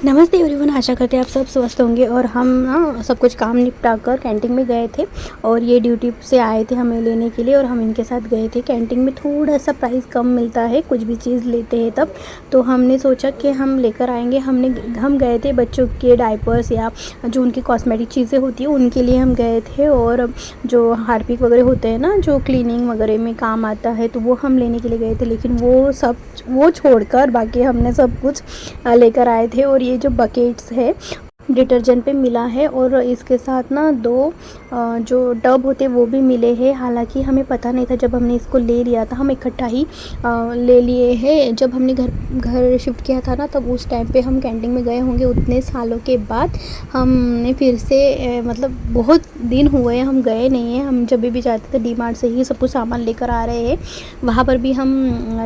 नमस्ते एवरीवन, आशा करते हैं आप सब स्वस्थ होंगे। और हम ना सब कुछ काम निपटा कर कैंटीन में गए थे और ये ड्यूटी से आए थे हमें लेने के लिए और हम इनके साथ गए थे। कैंटीन में थोड़ा सा प्राइस कम मिलता है, कुछ भी चीज़ लेते हैं तब, तो हमने सोचा कि हम लेकर आएंगे। हम गए थे बच्चों के डायपर्स या जो उनकी कॉस्मेटिक चीज़ें होती है उनके लिए हम गए थे, और जो हार्पिक वगैरह होते हैं ना जो क्लीनिंग वगैरह में काम आता है तो वो हम लेने के लिए गए थे। लेकिन वो छोड़कर बाकी हमने सब कुछ लेकर आए थे। और ये जो बकेट्स है डिटर्जेंट पे मिला है और इसके साथ ना दो जो टब होते वो भी मिले हैं। हालांकि हमें पता नहीं था, जब हमने इसको ले लिया था हम इकट्ठा ही ले लिए हैं। जब हमने घर शिफ्ट किया था ना तब उस टाइम पे हम कैंटीन में गए होंगे। उतने सालों के बाद हमने फिर से मतलब बहुत दिन हुए हम गए नहीं हैं। हम जब भी जाते थे डी मार्ट से ही सब कुछ सामान लेकर आ रहे हैं। वहाँ पर भी हम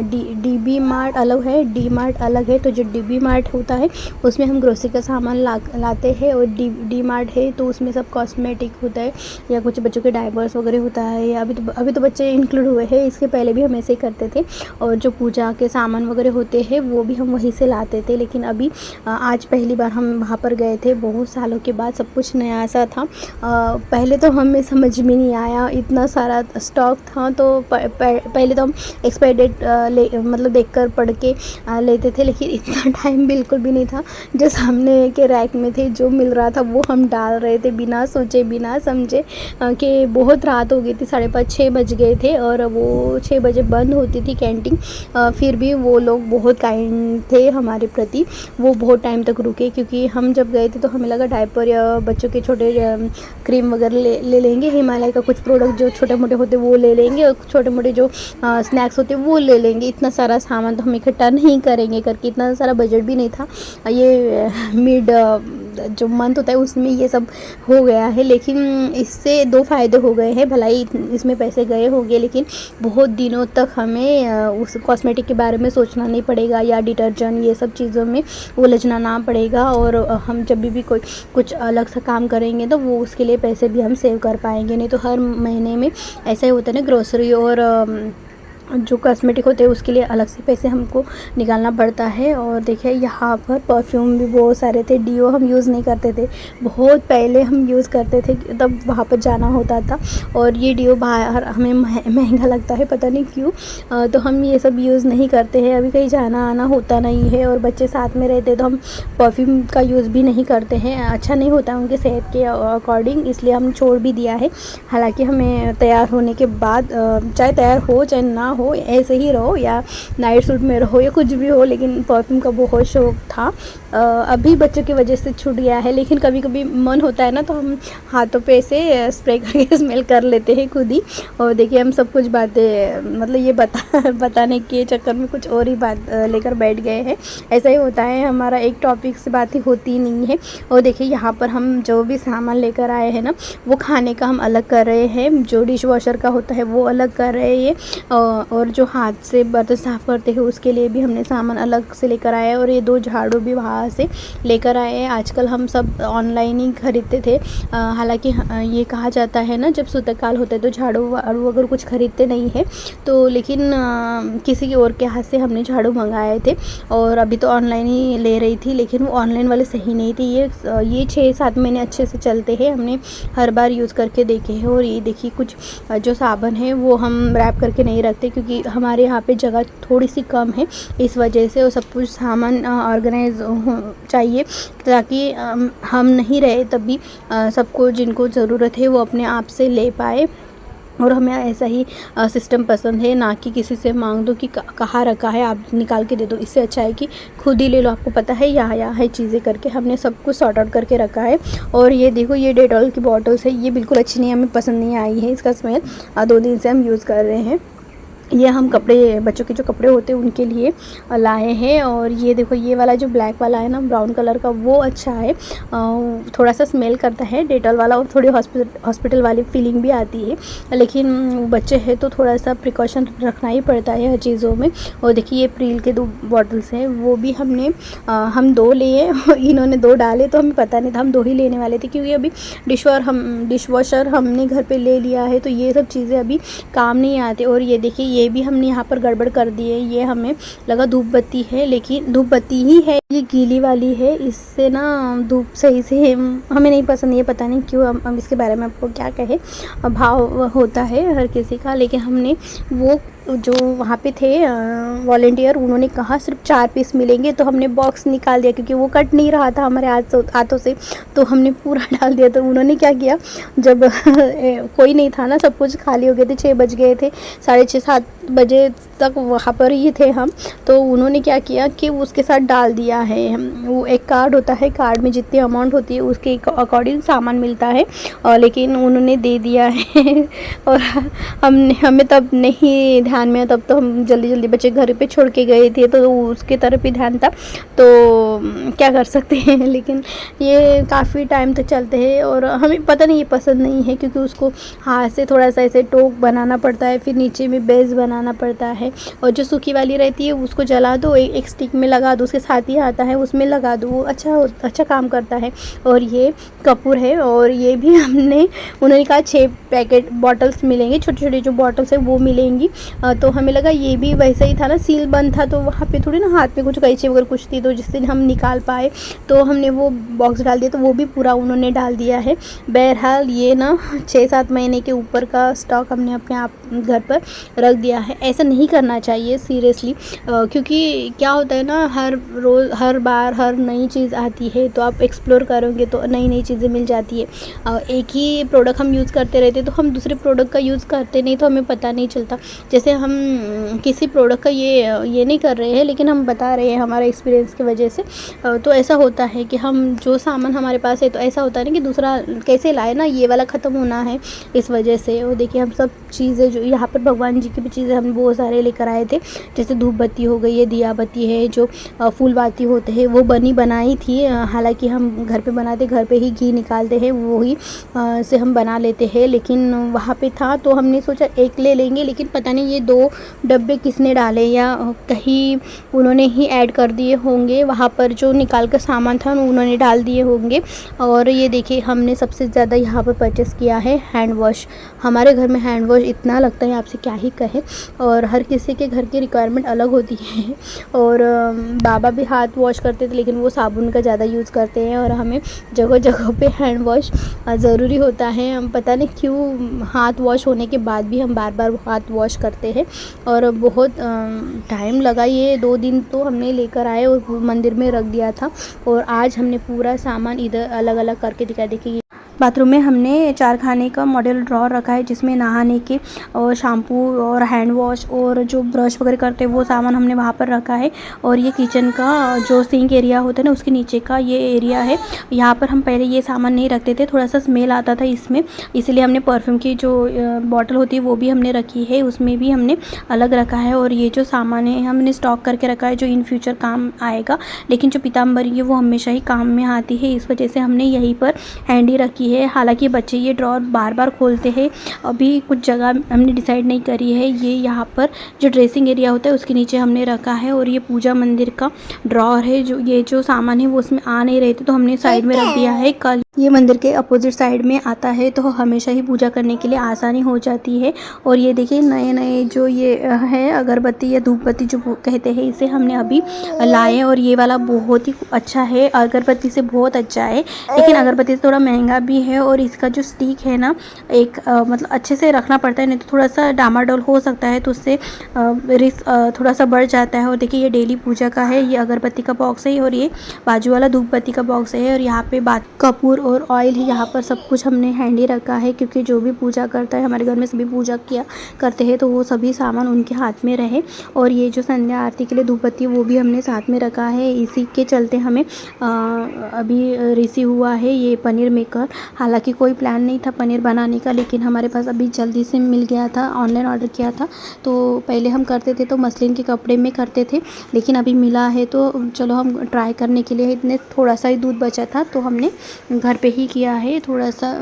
डी बी मार्ट अलग है, डी मार्ट अलग है। तो जो डी बी मार्ट होता है उसमें हम ग्रोसरी का सामान लाते हैं, और डी मार्ट है तो उसमें सब कॉस्मेटिक होता है या कुछ बच्चों के डायपर्स वगैरह होता है। या अभी तो बच्चे इंक्लूड हुए हैं, इसके पहले भी हम ऐसे ही करते थे। और जो पूजा के सामान वगैरह होते हैं वो भी हम वहीं से लाते थे। लेकिन अभी आज पहली बार हम वहाँ पर गए थे, बहुत सालों के बाद सब कुछ नया सा था। पहले तो हमें समझ में नहीं आया, इतना सारा स्टॉक था। तो पहले तो हम एक्सपायर डेट मतलब देख कर पढ़ के लेते थे, लेकिन इतना टाइम बिल्कुल भी नहीं था। जो सामने के रैक में थे जो मिल रहा था वो हम डाल रहे थे बिना सोचे बिना समझे कि बहुत रात हो गई थी, 5:30-6 बज गए थे और वो 6 बजे बंद होती थी कैंटीन। फिर भी वो लोग बहुत काइंड थे हमारे प्रति, वो बहुत टाइम तक रुके। क्योंकि हम जब गए थे तो हमें लगा डायपर या बच्चों के छोटे क्रीम वगैरह ले लेंगे, हिमालय का कुछ प्रोडक्ट जो छोटे मोटे होते वो ले लेंगे, और छोटे मोटे जो स्नैक्स होते वो ले लेंगे। इतना सारा सामान तो हम इकट्ठा नहीं करेंगे करके, इतना सारा बजट भी नहीं था। ये मिड जो मंथ होता है उसमें ये सब हो गया है। लेकिन इससे 2 फ़ायदे हो गए हैं, भलाई इसमें पैसे गए होंगे लेकिन बहुत दिनों तक हमें उस कॉस्मेटिक के बारे में सोचना नहीं पड़ेगा या डिटर्जेंट ये सब चीज़ों में उलझना ना पड़ेगा। और हम जब भी कोई कुछ अलग सा काम करेंगे तो वो उसके लिए पैसे भी हम सेव कर पाएंगे। नहीं तो हर महीने में ऐसा ही होता है ना, ग्रोसरी और जो कॉस्मेटिक होते हैं उसके लिए अलग से पैसे हमको निकालना पड़ता है। और देखिए यहाँ पर परफ्यूम भी बहुत सारे थे। डीओ हम यूज़ नहीं करते थे, बहुत पहले हम यूज़ करते थे, तब वहाँ पर जाना होता था। और ये डीओ बाहर हमें महंगा लगता है, पता नहीं क्यों। तो हम ये सब यूज़ नहीं करते हैं, अभी कहीं जाना आना होता नहीं है और बच्चे साथ में रहते तो हम परफ्यूम का यूज़ भी नहीं करते हैं, अच्छा नहीं होता उनके सेहत के अकॉर्डिंग, इसलिए हम छोड़ भी दिया है। हालाँकि हमें तैयार होने के बाद चाहे तैयार हो चाहे ना हो, ऐसे ही रहो या नाइट सूट में रहो या कुछ भी हो, लेकिन परफ्यूम का बहुत शौक़ था। अभी बच्चों की वजह से छूट गया है, लेकिन कभी कभी मन होता है ना तो हम हाथों पे से स्प्रे करके स्मेल कर लेते हैं खुद ही। और देखिए हम सब कुछ बातें मतलब ये बताने के चक्कर में कुछ और ही बात लेकर बैठ गए हैं। ऐसा ही होता है, हमारा एक टॉपिक से बातें होती नहीं है। और देखिए यहाँ पर हम जो भी सामान लेकर आए हैं ना, वो खाने का हम अलग कर रहे हैं, जो डिश वॉशर का होता है वो अलग कर रहे हैं, और जो हाथ से बर्तन साफ़ करते हैं उसके लिए भी हमने सामान अलग से लेकर आए हैं। और ये 2 झाड़ू भी वहाँ से लेकर आए हैं। आजकल हम सब ऑनलाइन ही खरीदते थे। हालांकि ये कहा जाता है ना, जब सूतकाल होता है तो झाड़ू अगर कुछ खरीदते नहीं है तो, लेकिन किसी और के हाथ से हमने झाड़ू मंगाए थे और अभी तो ऑनलाइन ही ले रही थी, लेकिन वो ऑनलाइन वाले सही नहीं थे। ये 6-7 महीने अच्छे से चलते हैं, हमने हर बार यूज़ करके देखे हैं। और ये देखिए कुछ जो साबुन है वो हम रैप करके नहीं रखते, क्योंकि हमारे यहाँ पे जगह थोड़ी सी कम है इस वजह से। और सब कुछ सामान ऑर्गेनाइज चाहिए, ताकि हम नहीं रहे तब भी सबको जिनको ज़रूरत है वो अपने आप से ले पाए। और हमें ऐसा ही सिस्टम पसंद है, ना कि किसी से मांग दो कि कहाँ रखा है आप निकाल के दे दो। इससे अच्छा है कि खुद ही ले लो, आपको पता है यहाँ है चीज़ें करके। हमने सब कुछ सॉर्ट आउट करके रखा है। और ये देखो ये डेटॉल की बॉटल्स है, ये बिल्कुल अच्छी नहीं है, हमें पसंद नहीं आई है इसका स्मेल। 2 दिन से हम यूज़ कर रहे हैं। ये हम कपड़े बच्चों के जो कपड़े होते हैं उनके लिए लाए हैं। और ये देखो ये वाला जो ब्लैक वाला है ना, ब्राउन कलर का, वो अच्छा है, थोड़ा सा स्मेल करता है डेटॉल वाला, और थोड़ी हॉस्पिटल वाली फीलिंग भी आती है। लेकिन बच्चे हैं तो थोड़ा सा प्रिकॉशन रखना ही पड़ता है हर चीज़ों में। और देखिए ये प्रील के 2 बॉटल्स हैं, वो भी हम 2 लिए, इन्होंने 2 डाले तो हमें पता नहीं था, हम 2 ही लेने वाले थे। क्योंकि अभी डिश वॉशर हमने घर पर ले लिया है तो ये सब चीज़ें अभी काम नहीं आते। और ये देखिए ये भी हमने यहाँ पर गड़बड़ कर दी है। ये हमें लगा धूप बत्ती है, लेकिन धूप बत्ती ही है, ये गीली वाली है। इससे ना धूप सही से हमें नहीं पसंद, ये पता नहीं क्यों। हम इसके बारे में आपको क्या कहे, भाव होता है हर किसी का। लेकिन हमने वो जो वहाँ पे थे वॉलंटियर, उन्होंने कहा सिर्फ 4 पीस मिलेंगे, तो हमने बॉक्स निकाल दिया क्योंकि वो कट नहीं रहा था हमारे हाथों से, तो हमने पूरा डाल दिया। तो उन्होंने क्या किया, जब कोई नहीं था ना, सब कुछ खाली हो गए थे, 6 बज गए थे, 6:30-7 बजे तक वहाँ पर ही थे हम। तो उन्होंने क्या किया कि उसके साथ डाल दिया है, वो एक कार्ड होता है, कार्ड में जितनी अमाउंट होती है उसके अकॉर्डिंग सामान मिलता है, और लेकिन उन्होंने दे दिया है। और हमें तब नहीं ध्यान में, तब तो हम जल्दी बच्चे घर पे छोड़ के गए थे, तो उसके तरफ ही ध्यान था, तो क्या कर सकते हैं। लेकिन ये काफ़ी टाइम तक चलते हैं और हमें पता नहीं, ये पसंद नहीं है क्योंकि उसको हाथ से थोड़ा सा ऐसे टोक बनाना पड़ता है, फिर नीचे में बेस बनाना पड़ता है, और जो सूखी वाली रहती है उसको जला दो, एक स्टिक में लगा दो, उसके साथ ही आता है उसमें लगा दो, वो अच्छा काम करता है। और ये कपूर है, और ये भी उन्होंने कहा 6 पैकेट बॉटल्स मिलेंगे, छोटी छोटी जो बॉटल्स है वो मिलेंगी। तो हमें लगा ये भी वैसा ही था ना, सील बंद था, तो वहाँ पे थोड़ी ना हाथ में कुछ कैंची वगैरह कुछ थी, तो जिस दिन हम निकाल पाए तो हमने वो बॉक्स डाल दिया, तो वो भी पूरा उन्होंने डाल दिया है। बहरहाल ये ना 6-7 महीने के ऊपर का स्टॉक हमने अपने आप घर पर रख दिया है। ऐसा नहीं करना चाहिए सीरियसली, क्योंकि क्या होता है ना, हर रोज़ हर बार हर नई चीज़ आती है, तो आप एक्सप्लोर करोगे तो नई चीज़ें मिल जाती है। एक ही प्रोडक्ट हम यूज़ करते रहते तो हम दूसरे प्रोडक्ट का यूज़ करते नहीं, तो हमें पता नहीं चलता। जैसे हम किसी प्रोडक्ट का ये नहीं कर रहे हैं, लेकिन हम बता रहे हैं हमारे एक्सपीरियंस की वजह से। तो ऐसा होता है कि हम जो सामान हमारे पास है, तो ऐसा होता है ना कि दूसरा कैसे लाए ना, ये वाला ख़त्म होना है इस वजह से। और देखिए हम सब चीज़ें जो यहाँ पर भगवान जी की भी चीज़ें हम बहुत सारे लेकर आए थे, जैसे धूप बत्ती हो गई है, दिया बत्ती है, जो फूल बाती होते हैं वो बनाई थी। हालांकि हम घर पे बनाते, घर पे ही घी निकालते हैं, वही से हम बना लेते हैं, लेकिन वहाँ पे था तो हमने सोचा एक ले लेंगे, लेकिन पता नहीं ये 2 डब्बे किसने डाले, या कहीं उन्होंने ही ऐड कर दिए होंगे, वहाँ पर जो निकाल कर सामान था उन्होंने डाल दिए होंगे। और ये देखिए हमने सबसे ज़्यादा यहाँ पर परचेस किया है हैंड वॉश। हमारे घर में हैंड वॉश इतना लगता है, आपसे क्या ही कहे, और हर किसी के घर की रिक्वायरमेंट अलग होती है। और बाबा भी हाथ वॉश करते थे, लेकिन वो साबुन का ज़्यादा यूज़ करते हैं, और हमें जगह जगह पे हैंड वॉश ज़रूरी होता है। हम पता नहीं क्यों हाथ वॉश होने के बाद भी हम बार बार हाथ वॉश करते हैं। और बहुत टाइम लगा, ये 2 दिन तो हमने लेकर आए और मंदिर में रख दिया था, और आज हमने पूरा सामान इधर अलग अलग करके दिखा। देखिए बाथरूम में हमने 4 खाने का मॉडल ड्रॉर रखा है, जिसमें नहाने के और शैम्पू और हैंड वॉश और जो ब्रश वगैरह करते हैं वो सामान हमने वहाँ पर रखा है। और ये किचन का जो सिंक एरिया होता है ना, उसके नीचे का ये एरिया है। यहाँ पर हम पहले ये सामान नहीं रखते थे, थोड़ा सा स्मेल आता था इसमें, इसलिए हमने परफ्यूम की जो बॉटल होती है वो भी हमने रखी है, उसमें भी हमने अलग रखा है। और ये जो सामान है हमने स्टॉक करके रखा है, जो इन फ्यूचर काम आएगा। लेकिन जो पीताम्बरी है वो हमेशा ही काम में आती है, इस वजह से हमने यहीं पर हैंडी रखी है। हालांकि बच्चे ये ड्रॉर बार बार खोलते हैं, अभी कुछ जगह हमने डिसाइड नहीं करी है। ये यहाँ पर जो ड्रेसिंग एरिया होता है उसके नीचे हमने रखा है, और ये पूजा मंदिर का ड्रॉर है। जो ये जो सामान है वो उसमें आ नहीं रहे थे, तो हमने साइड में रख दिया है। कल ये मंदिर के अपोजिट साइड में आता है, तो हमेशा ही पूजा करने के लिए आसानी हो जाती है। और ये देखिए नए जो ये है अगरबत्ती या धूप बत्ती जो कहते हैं, इसे हमने अभी लाए, और ये वाला बहुत ही अच्छा है, अगरबत्ती से बहुत अच्छा है, लेकिन अगरबत्ती से थोड़ा महंगा भी है। और इसका जो स्टिक है ना, एक मतलब अच्छे से रखना पड़ता है, नहीं तो थोड़ा सा डामाडोल हो सकता है, तो उससे रिस्क थोड़ा सा बढ़ जाता है। और देखिए ये डेली पूजा का है, ये अगरबत्ती का बॉक्स है, और ये बाजू वाला धूप बत्ती का बॉक्स है। और यहाँ पे कपूर और ऑयल ही, यहाँ पर सब कुछ हमने हैंडी रखा है, क्योंकि जो भी पूजा करता है, हमारे घर में सभी पूजा किया करते हैं, तो वो सभी सामान उनके हाथ में रहे। और ये जो संध्या आरती के लिए धूप बत्ती वो भी हमने साथ में रखा है, इसी के चलते हमें अभी रिसीव हुआ है ये पनीर मेकर। हालांकि कोई प्लान नहीं था पनीर बनाने का, लेकिन हमारे पास अभी जल्दी से मिल गया था, ऑनलाइन ऑर्डर किया था। तो पहले हम करते थे तो मसलिन के कपड़े में करते थे, लेकिन अभी मिला है तो चलो हम ट्राई करने के लिए, इतने थोड़ा सा ही दूध बचा था तो हमने घर पे ही किया है। थोड़ा सा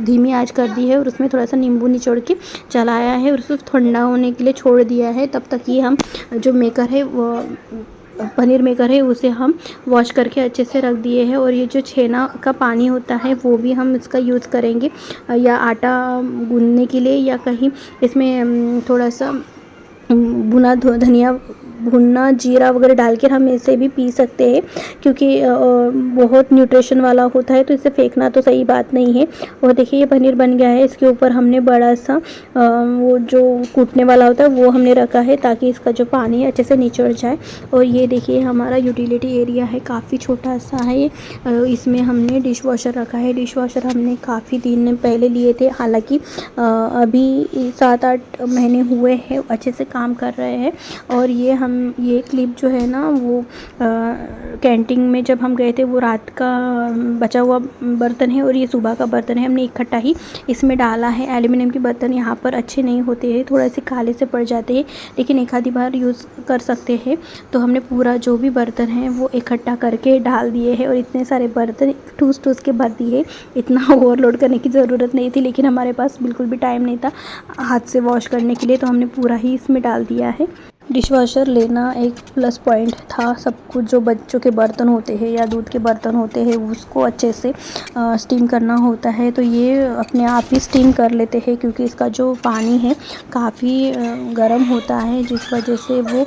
धीमी आंच कर दी है, और उसमें थोड़ा सा नींबू निचोड़ के चलाया है, और उसको ठंडा होने के लिए छोड़ दिया है। तब तक ये हम जो मेकर है वो पनीर मेकर है उसे हम वॉश करके अच्छे से रख दिए हैं। और ये जो छेना का पानी होता है वो भी हम इसका यूज़ करेंगे, या आटा गूंदने के लिए, या कहीं इसमें थोड़ा सा भुना धनिया भुना जीरा वगैरह डाल कर हम इसे भी पी सकते हैं, क्योंकि बहुत न्यूट्रिशन वाला होता है, तो इसे फेंकना तो सही बात नहीं है। और देखिए ये पनीर बन गया है। इसके ऊपर हमने बड़ा सा वो जो कूटने वाला होता है वो हमने रखा है, ताकि इसका जो पानी है अच्छे से निचड़ जाए। और ये देखिए हमारा यूटिलिटी एरिया है, काफ़ी छोटा सा है ये। इसमें हमने डिश वॉशर रखा है। डिश वॉशर हमने काफ़ी दिन पहले लिए थे, हालांकि अभी 7-8 महीने हुए हैं अच्छे से काम कर रहे हैं। और ये क्लिप जो है ना वो कैंटीन में जब हम गए थे, वो रात का बचा हुआ बर्तन है और ये सुबह का बर्तन है। हमने इकट्ठा ही इसमें डाला है। एल्युमिनियम के बर्तन यहाँ पर अच्छे नहीं होते हैं, थोड़ा से काले से पड़ जाते हैं, लेकिन एक आधी बार यूज़ कर सकते हैं। तो हमने पूरा जो भी बर्तन है वो इकट्ठा करके डाल दिए हैं, और इतने सारे बर्तन ठूस ठूस के भर दिए। इतना ओवरलोड करने की ज़रूरत नहीं थी, लेकिन हमारे पास बिल्कुल भी टाइम नहीं था हाथ से वॉश करने के लिए, तो हमने पूरा ही इसमें डाल दिया है। डिश वॉशर लेना एक प्लस पॉइंट था। सब कुछ जो बच्चों के बर्तन होते हैं या दूध के बर्तन होते हैं उसको अच्छे से स्टीम करना होता है, तो ये अपने आप ही स्टीम कर लेते हैं, क्योंकि इसका जो पानी है काफ़ी गर्म होता है, जिस वजह से वो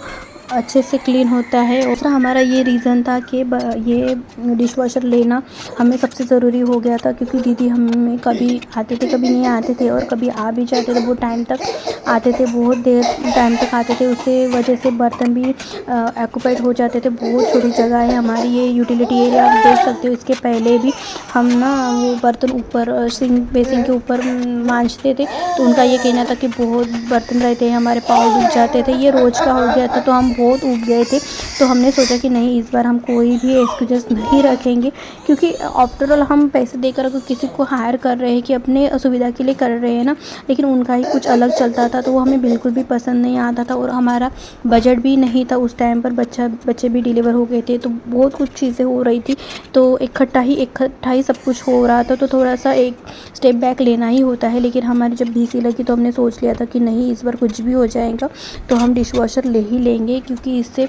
अच्छे से क्लीन होता है। और हमारा ये रीज़न था कि ये डिश वॉशर लेना हमें सबसे ज़रूरी हो गया था, क्योंकि दीदी हमें कभी आते थे कभी नहीं आते थे, और कभी आ भी जाते थे बहुत टाइम तक आते थे, बहुत देर टाइम तक आते थे। उससे वजह से बर्तन भी ऑक्यूपाइड हो जाते थे। बहुत छोटी जगह है हमारी ये यूटिलिटी एरिया, आप देख सकते हो। इसके पहले भी हम ना वो बर्तन ऊपर सिंक बेसिन के ऊपर मांजते थे, तो उनका ये कहना था कि बहुत बर्तन रहते हैं, हमारे पाँव दुख जाते थे। ये रोज़ का हो गया था, तो हम बहुत ऊब गए थे। तो हमने सोचा कि नहीं, इस बार हम कोई भी एक्सक्यूज़ नहीं रखेंगे, क्योंकि आफ्टर ऑल हम पैसे देकर अगर किसी को हायर कर रहे हैं कि अपने सुविधा के लिए कर रहे हैं ना, लेकिन उनका ही कुछ अलग चलता था, तो वो हमें बिल्कुल भी पसंद नहीं आता था। और हमारा बजट भी नहीं था उस टाइम पर, बच्चे भी डिलीवर हो गए थे, तो बहुत कुछ चीज़ें हो रही थी, तो इकट्ठा ही सब कुछ हो रहा था, तो थोड़ा सा एक स्टेप बैक लेना ही होता है। लेकिन हमारी जब भीसी लगी तो हमने सोच लिया था कि नहीं, इस बार कुछ भी हो जाएगा तो हम डिश वॉशर ले ही लेंगे, क्योंकि इससे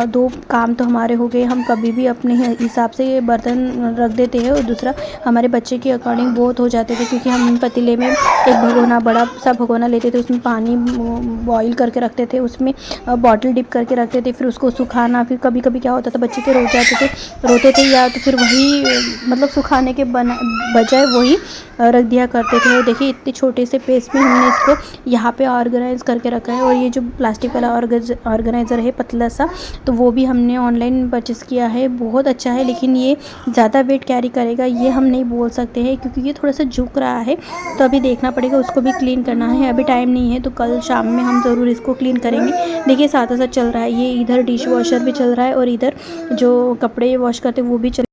2 काम तो हमारे हो गए। हम कभी भी अपने हिसाब से बर्तन रख देते हैं, और दूसरा हमारे बच्चे के अकॉर्डिंग बहुत हो जाते थे, क्योंकि हम पतीले में एक भगोना, बड़ा सा भगोना लेते थे, उसमें पानी बॉईल करके रखते थे, उसमें बॉटल डिप करके रखते थे, फिर उसको सुखाना। फिर कभी कभी क्या होता था, बच्चे के रोते थे, या तो फिर वही मतलब सुखाने के बजाय वही रख दिया करते थे। और देखिए इतने छोटे से पेस में हमने इसको यहाँ पे ऑर्गेनाइज़ करके रखा है। और ये जो प्लास्टिक वाला ऑर्गेनाइज़र है पतला सा, तो वो भी हमने ऑनलाइन परचेज़ किया है, बहुत अच्छा है। लेकिन ये ज़्यादा वेट कैरी करेगा ये हम नहीं बोल सकते हैं, क्योंकि ये थोड़ा सा झुक रहा है, तो अभी देखना पड़ेगा, उसको भी क्लीन करना है। अभी टाइम नहीं है, तो कल शाम में हम ज़रूर इसको क्लीन करेंगे। देखिए साथ साथ चल रहा है, ये इधर डिश वॉशर भी चल रहा है, और इधर जो कपड़े वॉश करते हैं वो भी चल